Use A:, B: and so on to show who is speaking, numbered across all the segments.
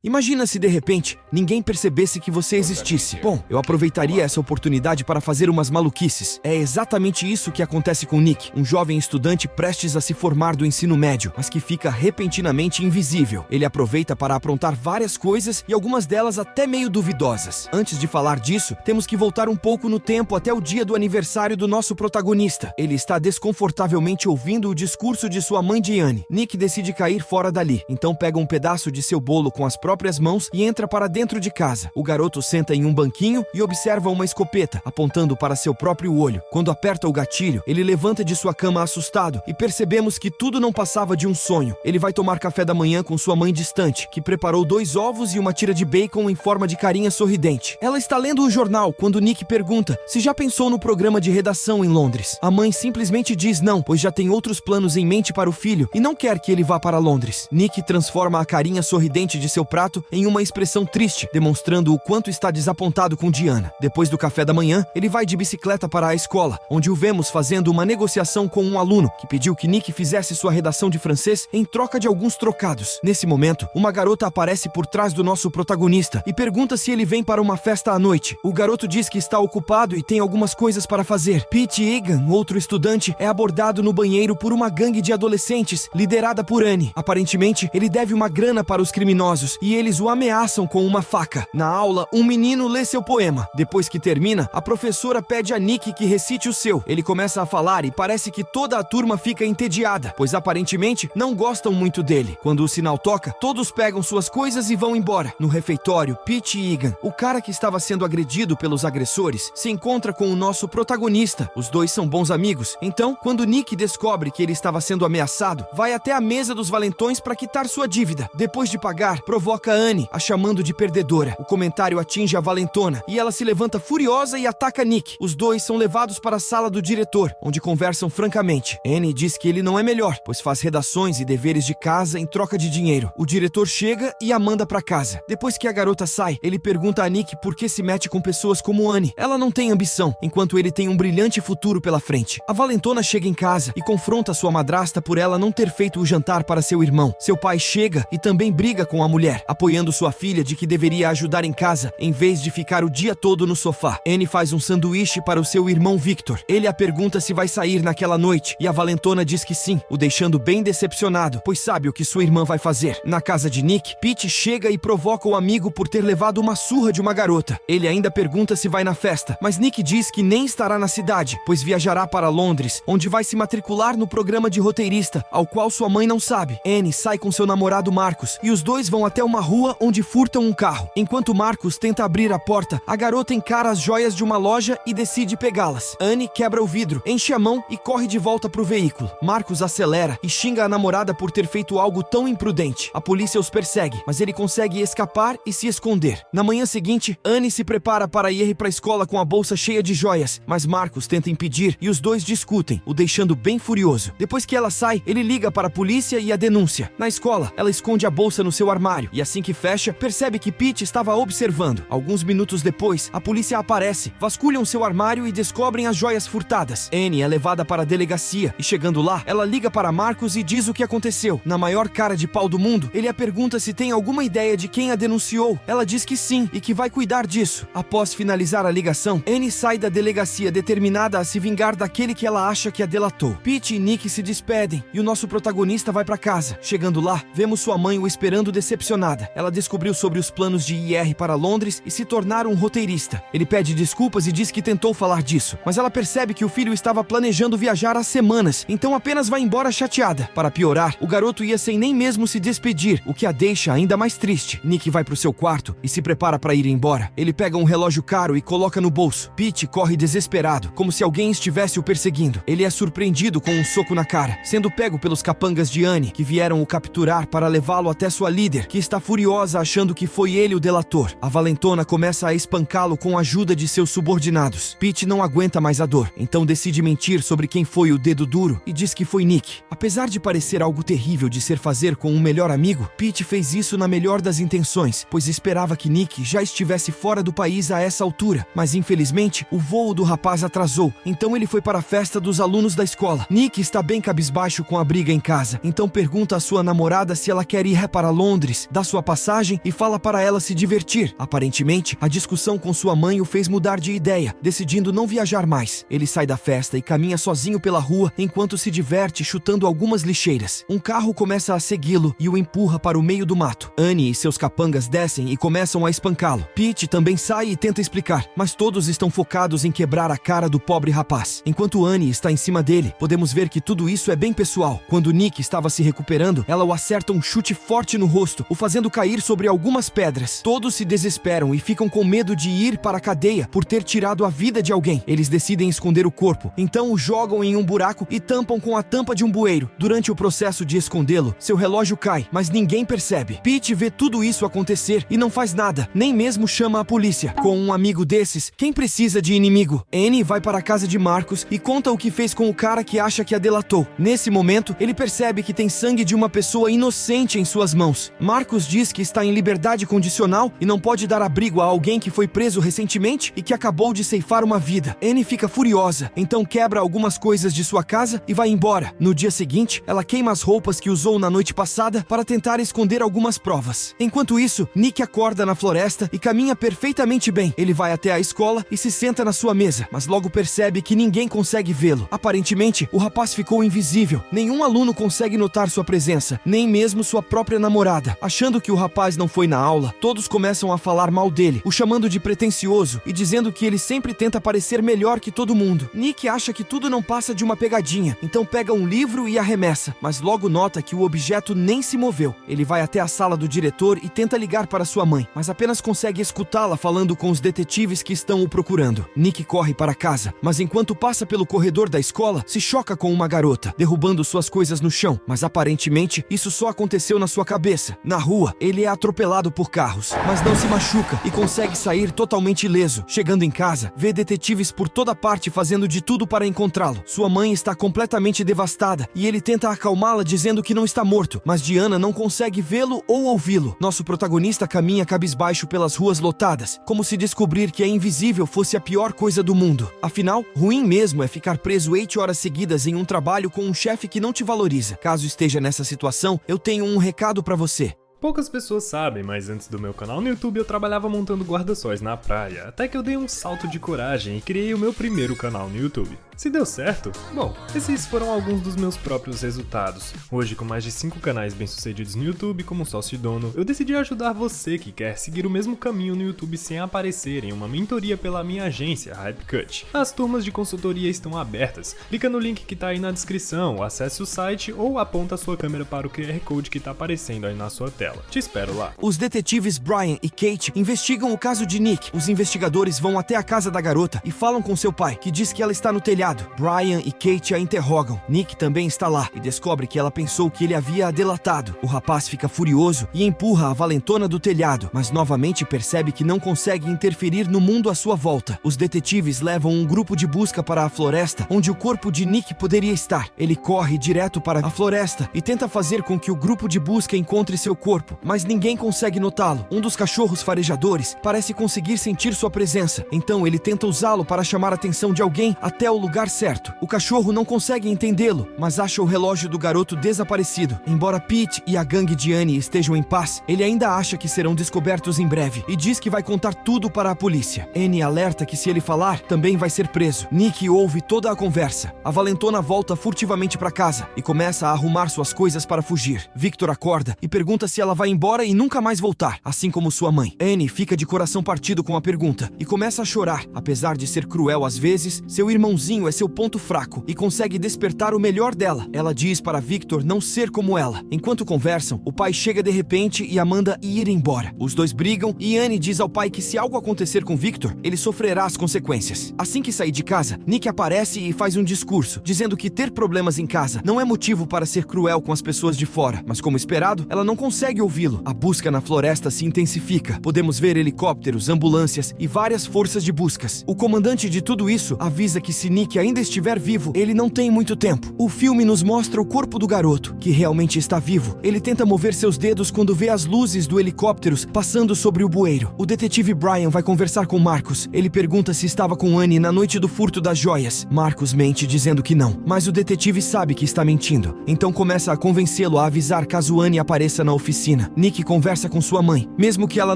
A: Imagina se de repente ninguém percebesse que você existisse. Bom, eu aproveitaria essa oportunidade para fazer umas maluquices. É exatamente isso que acontece com Nick, um jovem estudante prestes a se formar do ensino médio, mas que fica repentinamente invisível. Ele aproveita para aprontar várias coisas e algumas delas até meio duvidosas. Antes de falar disso, temos que voltar um pouco no tempo até o dia do aniversário do nosso protagonista. Ele está desconfortavelmente ouvindo o discurso de sua mãe Diane. Nick decide cair fora dali, então pega um pedaço de seu bolo com as próprias mãos e entra para dentro de casa. O garoto senta em um banquinho e observa uma escopeta, apontando para seu próprio olho. Quando aperta o gatilho, ele levanta de sua cama assustado e percebemos que tudo não passava de um sonho. Ele vai tomar café da manhã com sua mãe distante, que preparou 2 ovos e uma tira de bacon em forma de carinha sorridente. Ela está lendo o jornal quando Nick pergunta se já pensou no programa de redação em Londres. A mãe simplesmente diz não, pois já tem outros planos em mente para o filho e não quer que ele vá para Londres. Nick transforma a carinha sorridente de seu prato em uma expressão triste, demonstrando o quanto está desapontado com Diana. Depois do café da manhã, ele vai de bicicleta para a escola, onde o vemos fazendo uma negociação com um aluno que pediu que Nick fizesse sua redação de francês em troca de alguns trocados. Nesse momento, uma garota aparece por trás do nosso protagonista e pergunta se ele vem para uma festa à noite. O garoto diz que está ocupado e tem algumas coisas para fazer. Pete Egan, outro estudante, é abordado no banheiro por uma gangue de adolescentes liderada por Annie. Aparentemente, ele deve uma grana para os criminosos e eles o ameaçam com uma faca. Na aula, um menino lê seu poema. Depois que termina, a professora pede a Nick que recite o seu. Ele começa a falar e parece que toda a turma fica entediada, pois aparentemente não gostam muito dele. Quando o sinal toca, todos pegam suas coisas e vão embora. No refeitório, Pete Egan, o cara que estava sendo agredido pelos agressores, se encontra com o nosso protagonista. Os dois são bons amigos. Então, quando Nick descobre que ele estava sendo ameaçado, vai até a mesa dos valentões para quitar sua dívida. Depois de pagar, provoca Annie, a chamando de perdedora. O comentário atinge a valentona e ela se levanta furiosa e ataca Nick. Os dois são levados para a sala do diretor, onde conversam francamente. Annie diz que ele não é melhor, pois faz redações e deveres de casa em troca de dinheiro. O diretor chega e a manda para casa. Depois que a garota sai, ele pergunta a Nick por que se mete com pessoas como Annie. Ela não tem ambição, enquanto ele tem um brilhante futuro pela frente. A valentona chega em casa e confronta sua madrasta por ela não ter feito o jantar para seu irmão. Seu pai chega e também briga com a mulher, apoiando sua filha de que deveria ajudar em casa, em vez de ficar o dia todo no sofá. Annie faz um sanduíche para o seu irmão Victor. Ele a pergunta se vai sair naquela noite, e a valentona diz que sim, o deixando bem decepcionado, pois sabe o que sua irmã vai fazer. Na casa de Nick, Pete chega e provoca o amigo por ter levado uma surra de uma garota. Ele ainda pergunta se vai na festa, mas Nick diz que nem estará na cidade, pois viajará para Londres, onde vai se matricular no programa de roteirista, ao qual sua mãe não sabe. Annie sai com seu namorado Marcus, e os dois vão até uma rua onde furtam um carro. Enquanto Marcus tenta abrir a porta, a garota encara as joias de uma loja e decide pegá-las. Annie quebra o vidro, enche a mão e corre de volta pro veículo. Marcus acelera e xinga a namorada por ter feito algo tão imprudente. A polícia os persegue, mas ele consegue escapar e se esconder. Na manhã seguinte, Annie se prepara para ir para a escola com a bolsa cheia de joias, mas Marcus tenta impedir e os dois discutem, o deixando bem furioso. Depois que ela sai, ele liga para a polícia e a denúncia. Na escola, ela esconde a bolsa no seu armário e assim que fecha, percebe que Pete estava observando. Alguns minutos depois, a polícia aparece, vasculham seu armário e descobrem as joias furtadas. Annie é levada para a delegacia e chegando lá, ela liga para Marcus e diz o que aconteceu. Na maior cara de pau do mundo, ele a pergunta se tem alguma ideia de quem a denunciou. Ela diz que sim e que vai cuidar disso. Após finalizar a ligação, Annie sai da delegacia determinada a se vingar daquele que ela acha que a delatou. Pete e Nick se despedem e o nosso protagonista vai para casa. Chegando lá, vemos sua mãe o esperando decepcionada. Ela descobriu sobre os planos de ir para Londres e se tornar um roteirista. Ele pede desculpas e diz que tentou falar disso, mas ela percebe que o filho estava planejando viajar há semanas, então apenas vai embora chateada. Para piorar, o garoto ia sem nem mesmo se despedir, o que a deixa ainda mais triste. Nick vai pro seu quarto e se prepara para ir embora. Ele pega um relógio caro e coloca no bolso. Pete corre desesperado, como se alguém estivesse o perseguindo. Ele é surpreendido com um soco na cara, sendo pego pelos capangas de Annie, que vieram o capturar para levá-lo até sua líder, que está furiosa achando que foi ele o delator. A valentona começa a espancá-lo com a ajuda de seus subordinados. Pete não aguenta mais a dor, então decide mentir sobre quem foi o dedo duro e diz que foi Nick. Apesar de parecer algo terrível de ser fazer com um melhor amigo, Pete fez isso na melhor das intenções, pois esperava que Nick já estivesse fora do país a essa altura. Mas infelizmente, o voo do rapaz atrasou, então ele foi para a festa dos alunos da escola. Nick está bem cabisbaixo com a briga em casa, então pergunta à sua namorada se ela quer ir para Londres, dá sua passagem e fala para ela se divertir. Aparentemente, a discussão com sua mãe o fez mudar de ideia, decidindo não viajar mais. Ele sai da festa e caminha sozinho pela rua enquanto se diverte chutando algumas lixeiras. Um carro começa a segui-lo e o empurra para o meio do mato. Annie e seus capangas descem e começam a espancá-lo. Pete também sai e tenta explicar, mas todos estão focados em quebrar a cara do pobre rapaz. Enquanto Annie está em cima dele, podemos ver que tudo isso é bem pessoal. Quando Nick estava se recuperando, ela o acerta um chute forte no rosto, o fazendo cair sobre algumas pedras. Todos se desesperam e ficam com medo de ir para a cadeia por ter tirado a vida de alguém. Eles decidem esconder o corpo, então o jogam em um buraco e tampam com a tampa de um bueiro. Durante o processo de escondê-lo, seu relógio cai, mas ninguém percebe. Pete vê tudo isso acontecer e não faz nada, nem mesmo chama a polícia. Com um amigo desses, quem precisa de inimigo? Annie vai para a casa de Marcus e conta o que fez com o cara que acha que a delatou. Nesse momento, ele percebe que tem sangue de uma pessoa inocente em suas mãos. Marcus diz que está em liberdade condicional e não pode dar abrigo a alguém que foi preso recentemente e que acabou de ceifar uma vida. Annie fica furiosa, então quebra algumas coisas de sua casa e vai embora. No dia seguinte, ela queima as roupas que usou na noite passada para tentar esconder algumas provas. Enquanto isso, Nick acorda na floresta e caminha perfeitamente bem. Ele vai até a escola e se senta na sua mesa, mas logo percebe que ninguém consegue vê-lo. Aparentemente, o rapaz ficou invisível. Nenhum aluno consegue notar sua presença, nem mesmo sua própria namorada. Achando que o rapaz não foi na aula, todos começam a falar mal dele, o chamando de pretensioso e dizendo que ele sempre tenta parecer melhor que todo mundo. Nick acha que tudo não passa de uma pegadinha, então pega um livro e arremessa, mas logo nota que o objeto nem se moveu. Ele vai até a sala do diretor e tenta ligar para sua mãe, mas apenas consegue escutá-la falando com os detetives que estão o procurando. Nick corre para casa, mas enquanto passa pelo corredor da escola, se choca com uma garota, derrubando suas coisas no chão, mas aparentemente isso só aconteceu na sua cabeça. Na rua, ele é atropelado por carros, mas não se machuca e consegue sair totalmente ileso. Chegando em casa, vê detetives por toda parte fazendo de tudo para encontrá-lo. Sua mãe está completamente devastada e ele tenta acalmá-la dizendo que não está morto, mas Diana não consegue vê-lo ou ouvi-lo. Nosso protagonista caminha cabisbaixo pelas ruas lotadas, como se descobrir que é invisível fosse a pior coisa do mundo. Afinal, ruim mesmo é ficar preso 8 horas seguidas em um trabalho com um chefe que não te valoriza. Caso esteja nessa situação, eu tenho um recado para você.
B: Poucas pessoas sabem, mas antes do meu canal no YouTube eu trabalhava montando guarda-sóis na praia, até que eu dei um salto de coragem e criei o meu primeiro canal no YouTube. Se deu certo? Bom, esses foram alguns dos meus próprios resultados. Hoje, com mais de 5 canais bem-sucedidos no YouTube como sócio e dono, eu decidi ajudar você que quer seguir o mesmo caminho no YouTube sem aparecer em uma mentoria pela minha agência, HypeCut. As turmas de consultoria estão abertas. Clica no link que tá aí na descrição, acesse o site ou aponta a sua câmera para o QR Code que tá aparecendo aí na sua tela. Te espero lá.
A: Os detetives Brian e Kate investigam o caso de Nick. Os investigadores vão até a casa da garota e falam com seu pai, que diz que ela está no telhado. Brian e Kate a interrogam. Nick também está lá e descobre que ela pensou que ele havia a delatado. O rapaz fica furioso e empurra a valentona do telhado, mas novamente percebe que não consegue interferir no mundo à sua volta. Os detetives levam um grupo de busca para a floresta, onde o corpo de Nick poderia estar. Ele corre direto para a floresta e tenta fazer com que o grupo de busca encontre seu corpo, mas ninguém consegue notá-lo. Um dos cachorros farejadores parece conseguir sentir sua presença, então ele tenta usá-lo para chamar a atenção de alguém até o lugar certo. O cachorro não consegue entendê-lo, mas acha o relógio do garoto desaparecido. Embora Pete e a gangue de Annie estejam em paz, ele ainda acha que serão descobertos em breve e diz que vai contar tudo para a polícia. Annie alerta que se ele falar, também vai ser preso. Nick ouve toda a conversa. A valentona volta furtivamente para casa e começa a arrumar suas coisas para fugir. Victor acorda e pergunta se ela vai embora e nunca mais voltar, assim como sua mãe. Annie fica de coração partido com a pergunta e começa a chorar. Apesar de ser cruel às vezes, seu irmãozinho é seu ponto fraco e consegue despertar o melhor dela. Ela diz para Victor não ser como ela. Enquanto conversam, o pai chega de repente e a manda ir embora. Os dois brigam e Annie diz ao pai que se algo acontecer com Victor, ele sofrerá as consequências. Assim que sair de casa, Nick aparece e faz um discurso, dizendo que ter problemas em casa não é motivo para ser cruel com as pessoas de fora, mas como esperado, ela não consegue ouvi-lo. A busca na floresta se intensifica. Podemos ver helicópteros, ambulâncias e várias forças de buscas. O comandante de tudo isso avisa que se Nick Nick ainda estiver vivo, ele não tem muito tempo. O filme nos mostra o corpo do garoto, que realmente está vivo. Ele tenta mover seus dedos quando vê as luzes do helicóptero passando sobre o bueiro. O detetive Brian vai conversar com Marcus. Ele pergunta se estava com Annie na noite do furto das joias. Marcus mente dizendo que não, mas o detetive sabe que está mentindo. Então começa a convencê-lo a avisar caso Annie apareça na oficina. Nick conversa com sua mãe. Mesmo que ela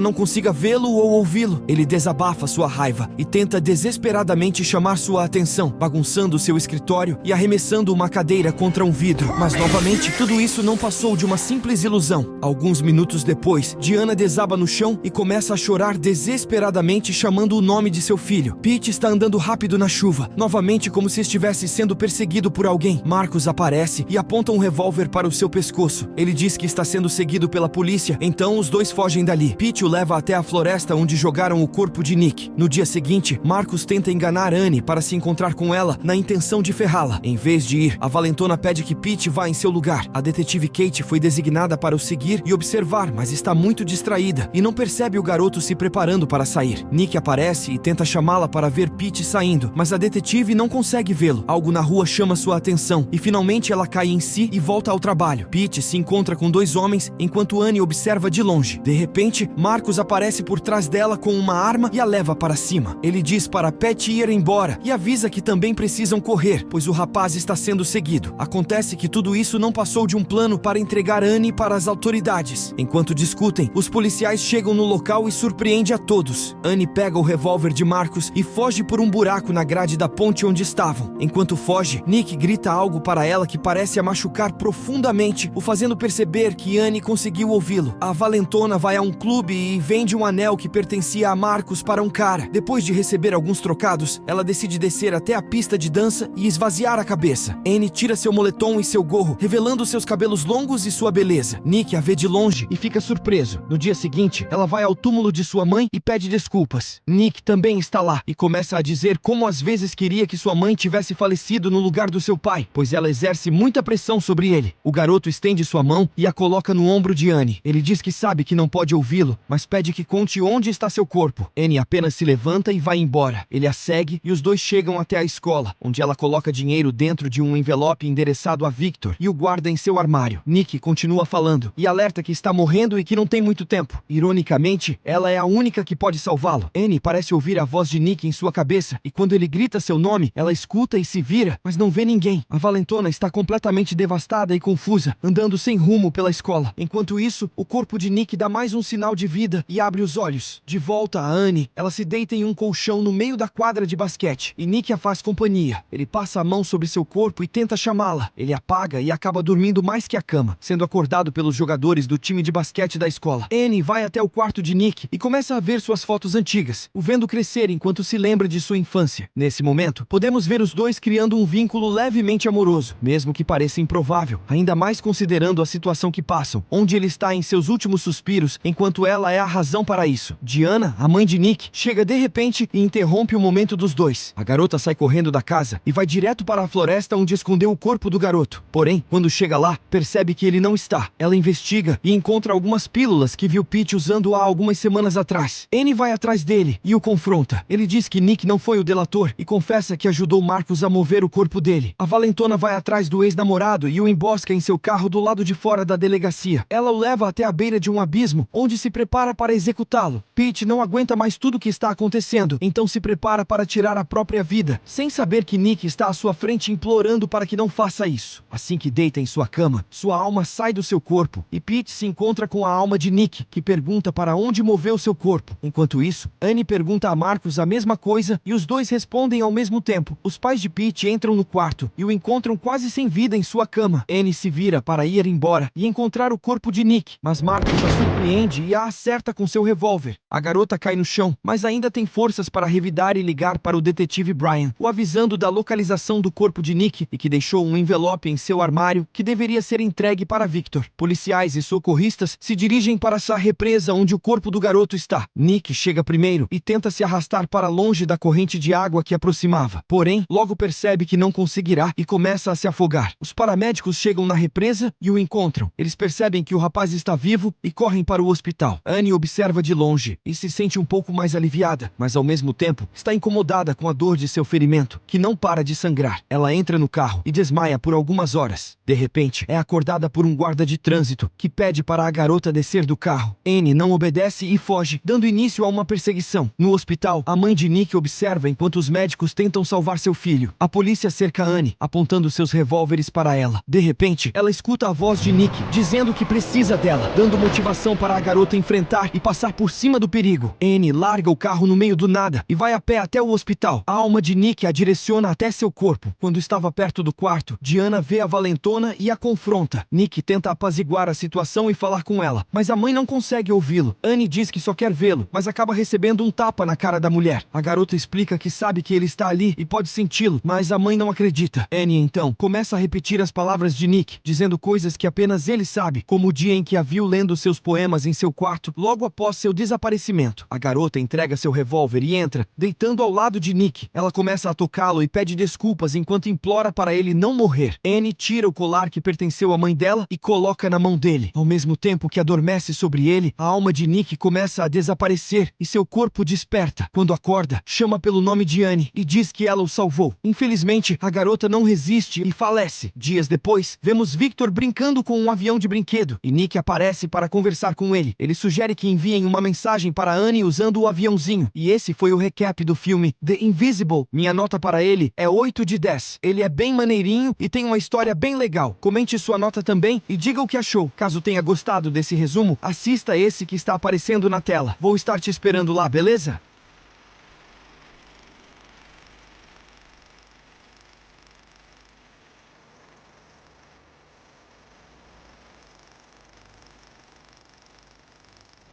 A: não consiga vê-lo ou ouvi-lo, ele desabafa sua raiva e tenta desesperadamente chamar sua atenção, bagunçando seu escritório e arremessando uma cadeira contra um vidro. Mas novamente, tudo isso não passou de uma simples ilusão. Alguns minutos depois, Diana desaba no chão e começa a chorar desesperadamente, chamando o nome de seu filho. Pete está andando rápido na chuva, novamente como se estivesse sendo perseguido por alguém. Marcus aparece e aponta um revólver para o seu pescoço. Ele diz que está sendo seguido pela polícia, então os dois fogem dali. Pete o leva até a floresta onde jogaram o corpo de Nick. No dia seguinte, Marcus tenta enganar Annie para se encontrar com ela na intenção de ferrá-la. Em vez de ir, a valentona pede que Pete vá em seu lugar. A detetive Kate foi designada para o seguir e observar, mas está muito distraída e não percebe o garoto se preparando para sair. Nick aparece e tenta chamá-la para ver Pete saindo, mas a detetive não consegue vê-lo. Algo na rua chama sua atenção e finalmente ela cai em si e volta ao trabalho. Pete se encontra com dois homens enquanto Annie observa de longe. De repente, Marcus aparece por trás dela com uma arma e a leva para cima. Ele diz para Pete ir embora e avisa que também precisam correr, pois o rapaz está sendo seguido. Acontece que tudo isso não passou de um plano para entregar Annie para as autoridades. Enquanto discutem, os policiais chegam no local e surpreende a todos. Annie pega o revólver de Marcus e foge por um buraco na grade da ponte onde estavam. Enquanto foge, Nick grita algo para ela que parece a machucar profundamente, o fazendo perceber que Annie conseguiu ouvi-lo. A valentona vai a um clube e vende um anel que pertencia a Marcus para um cara. Depois de receber alguns trocados, ela decide descer até a pista de dança e esvaziar a cabeça. Annie tira seu moletom e seu gorro, revelando seus cabelos longos e sua beleza. Nick a vê de longe e fica surpreso. No dia seguinte, ela vai ao túmulo de sua mãe e pede desculpas. Nick também está lá e começa a dizer como às vezes queria que sua mãe tivesse falecido no lugar do seu pai, pois ela exerce muita pressão sobre ele. O garoto estende sua mão e a coloca no ombro de Annie. Ele diz que sabe que não pode ouvi-lo, mas pede que conte onde está seu corpo. Annie apenas se levanta e vai embora. Ele a segue e os dois chegam até a escola, onde ela coloca dinheiro dentro de um envelope endereçado a Victor e o guarda em seu armário. Nick continua falando e alerta que está morrendo e que não tem muito tempo. Ironicamente, ela é a única que pode salvá-lo. Annie parece ouvir a voz de Nick em sua cabeça e quando ele grita seu nome, ela escuta e se vira, mas não vê ninguém. A valentona está completamente devastada e confusa, andando sem rumo pela escola. Enquanto isso, o corpo de Nick dá mais um sinal de vida e abre os olhos. De volta a Annie, ela se deita em um colchão no meio da quadra de basquete e Nick a faz companhia. Ele passa a mão sobre seu corpo e tenta chamá-la. Ele apaga e acaba dormindo mais que a cama, sendo acordado pelos jogadores do time de basquete da escola. Annie vai até o quarto de Nick e começa a ver suas fotos antigas, o vendo crescer enquanto se lembra de sua infância. Nesse momento, podemos ver os dois criando um vínculo levemente amoroso, mesmo que pareça improvável, ainda mais considerando a situação que passam, onde ele está em seus últimos suspiros, enquanto ela é a razão para isso. Diana, a mãe de Nick, chega de repente e interrompe o momento dos dois. A garota sai correndo da casa e vai direto para a floresta onde escondeu o corpo do garoto. Porém, quando chega lá, percebe que ele não está. Ela investiga e encontra algumas pílulas que viu Pete usando há algumas semanas atrás. Annie vai atrás dele e o confronta. Ele diz que Nick não foi o delator e confessa que ajudou Marcus a mover o corpo dele. A valentona vai atrás do ex-namorado e o embosca em seu carro do lado de fora da delegacia. Ela o leva até a beira de um abismo, onde se prepara para executá-lo. Pete não aguenta mais tudo o que está acontecendo, então se prepara para tirar a própria vida, sem saber que Nick está à sua frente implorando para que não faça isso. Assim que deita em sua cama, sua alma sai do seu corpo e Pete se encontra com a alma de Nick, que pergunta para onde moveu seu corpo. Enquanto isso, Annie pergunta a Marcus a mesma coisa e os dois respondem ao mesmo tempo. Os pais de Pete entram no quarto e o encontram quase sem vida em sua cama. Annie se vira para ir embora e encontrar o corpo de Nick, mas Marcus a surpreende e a acerta com seu revólver. A garota cai no chão, mas ainda tem forças para revidar e ligar para o detetive Brian, o avisando da localização do corpo de Nick e que deixou um envelope em seu armário que deveria ser entregue para Victor. Policiais e socorristas se dirigem para essa represa onde o corpo do garoto está. Nick chega primeiro e tenta se arrastar para longe da corrente de água que aproximava. Porém, logo percebe que não conseguirá e começa a se afogar. Os paramédicos chegam na represa e o encontram. Eles percebem que o rapaz está vivo e correm para o hospital. Annie observa de longe e se sente um pouco mais aliviada, mas ao mesmo tempo está incomodada com a dor de seu ferimento. ferimento, que não para de sangrar. Ela entra no carro e desmaia por algumas horas. De repente, é acordada por um guarda de trânsito, que pede para a garota descer do carro. Anne não obedece e foge, dando início a uma perseguição. No hospital, a mãe de Nick observa enquanto os médicos tentam salvar seu filho. A polícia cerca Anne, apontando seus revólveres para ela. De repente, ela escuta a voz de Nick, dizendo que precisa dela, dando motivação para a garota enfrentar e passar por cima do perigo. Anne larga o carro no meio do nada e vai a pé até o hospital. A alma de Nick a direciona até seu corpo. Quando estava perto do quarto, Diana vê a valentona e a confronta. Nick tenta apaziguar a situação e falar com ela, mas a mãe não consegue ouvi-lo. Anne diz que só quer vê-lo, mas acaba recebendo um tapa na cara da mulher. A garota explica que sabe que ele está ali e pode senti-lo, mas a mãe não acredita. Anne, então, começa a repetir as palavras de Nick, dizendo coisas que apenas ele sabe, como o dia em que a viu lendo seus poemas em seu quarto, logo após seu desaparecimento. A garota entrega seu revólver e entra, deitando ao lado de Nick. Ela começa a tocá-lo e pede desculpas enquanto implora para ele não morrer. Anne tira o colar que pertenceu à mãe dela e coloca na mão dele. Ao mesmo tempo que adormece sobre ele, a alma de Nick começa a desaparecer e seu corpo desperta. Quando acorda, chama pelo nome de Anne e diz que ela o salvou. Infelizmente, a garota não resiste e falece. Dias depois, vemos Victor brincando com um avião de brinquedo e Nick aparece para conversar com ele. Ele sugere que enviem uma mensagem para Anne usando o aviãozinho. E esse foi o recap do filme The Invisible. Minha nota para ele é 8 de 10. Ele é bem maneirinho e tem uma história bem legal. Comente sua nota também e diga o que achou. Caso tenha gostado desse resumo, assista esse que está aparecendo na tela. Vou estar te esperando lá, beleza?